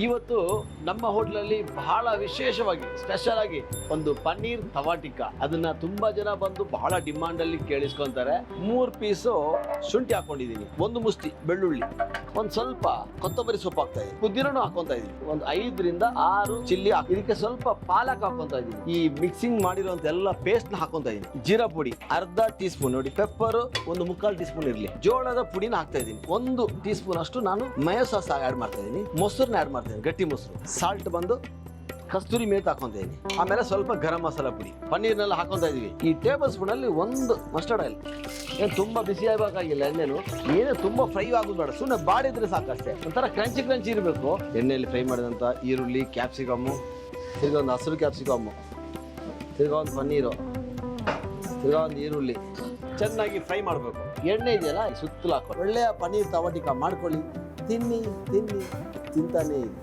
ಇವತ್ತು ನಮ್ಮ ಹೋಟ್ಲಲ್ಲಿ ಬಹಳ ವಿಶೇಷವಾಗಿ ಸ್ಪೆಷಲ್ ಆಗಿ ಒಂದು ಪನ್ನೀರ್ ತವಾ ಟಿಕ್ಕಾ, ಅದನ್ನ ತುಂಬಾ ಜನ ಬಂದು ಬಹಳ ಡಿಮಾಂಡ್ ಅಲ್ಲಿ ಕೇಳಿಸ್ಕೊಂತಾರೆ. 3 ಪೀಸು ಶುಂಠಿ ಹಾಕೊಂಡಿದೀನಿ, 1 ಮುಷ್ಟಿ ಬೆಳ್ಳುಳ್ಳಿ, ಒಂದ್ ಸ್ವಲ್ಪ ಕೊತ್ತಂಬರಿ ಸೊಪ್ಪು ಹಾಕ್ತಾ ಇದೀನಿ, ಪುದೀನೂ ಹಾಕೊಂತ ಇದೀನಿ, ಒಂದು 5 ರಿಂದ 6 ಚಿಲ್ಲಿ ಇದಕ್ಕೆ ಸ್ವಲ್ಪ ಪಾಲಕ್ ಹಾಕೊಂತ ಇದೀನಿ. ಈ ಮಿಕ್ಸಿಂಗ್ ಮಾಡಿರುವಂತ ಎಲ್ಲ ಪೇಸ್ಟ್ ನ ಹಾಕೊಂತ ಇದೀನಿ. ಜೀರಾ ಪುಡಿ ಅರ್ಧ ಟೀ ಸ್ಪೂನ್ ನೋಡಿ, ಪೆಪ್ಪರ್ ಒಂದು 3/4 ಟೀ ಸ್ಪೂನ್ ಇರ್ಲಿ, ಜೋಳದ ಪುಡಿನ ಹಾಕ್ತಾ ಇದೀನಿ, 1 ಟೀ ಸ್ಪೂನ್ ಅಷ್ಟು ನಾನು ಮಯೋ ಸಾಸ್ ಆಡ್ ಮಾಡ್ತಾ ಇದೀನಿ, ಮೊಸರನ್ನ ಆಡ್ ಮಾಡ್ತಾ ಇದೀನಿ, ಗಟ್ಟಿ ಮೊಸರು, ಸಾಲ್ಟ್ ಬಂದು ಕಸ್ತೂರಿ ಮೇಥಿ ಹಾಕೊಂತ ಇದೀನಿ, ಆಮೇಲೆ ಸ್ವಲ್ಪ ಗರಂ ಮಸಾಲ ಪುಡಿ, ಪನ್ನೀರ್ನೆಲ್ಲ ಹಾಕೊಂತ ಇದೀವಿ. ಈ ಟೇಬಲ್ ಸ್ಪೂನ್ ಅಲ್ಲಿ 1 ಮಸ್ಟರ್ಡ್ ಆಯಿಲ್, ಏನು ತುಂಬಾ ಬಿಸಿ ಆಗಬೇಕಾಗಿಲ್ಲ, ಎಣ್ಣೆನು ಏನೇ ತುಂಬಾ ಫ್ರೈ ಆಗೋದು ಬೇಡ, ಸುಮ್ಮನೆ ಬಾಡಿದ್ರೆ ಸಾಕಷ್ಟೇ, ಒಂಥರ ಕ್ರಂಚಿ ಕ್ರಂಚಿ ಇರಬೇಕು. ಎಣ್ಣೆಯಲ್ಲಿ ಫ್ರೈ ಮಾಡಿದಂಥ ಈರುಳ್ಳಿ, ಕ್ಯಾಪ್ಸಿಕಮ್ಮು, ತಿರ್ಗಾ ಒಂದು ಹಸಿರು ಕ್ಯಾಪ್ಸಿಕಮ್ಮು, ತಿರ್ಗಾ ಒಂದು ಪನ್ನೀರು, ತಿರ್ಗಾ ಒಂದು ಈರುಳ್ಳಿ ಚೆನ್ನಾಗಿ ಫ್ರೈ ಮಾಡಬೇಕು. ಎಣ್ಣೆ ಇದೆಯಲ್ಲ ಸುತ್ತಲೂ ಹಾಕೋ, ಒಳ್ಳೆಯ ಪನ್ನೀರ್ ತವಾ ಟಿಕ್ಕಾ ಮಾಡ್ಕೊಳ್ಳಿ, ತಿನ್ನಿ ತಿನ್ನಿ ತಿಂತಾನೆ ಇದೆ.